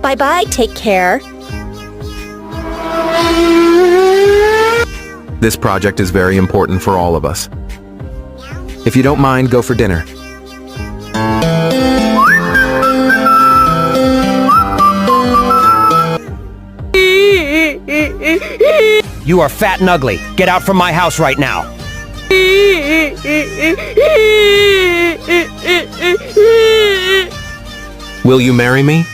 Bye-bye, take care. This project is very important for all of us. If you don't mind, go for dinner. You are fat and ugly. Get out from my house right now. Will you marry me?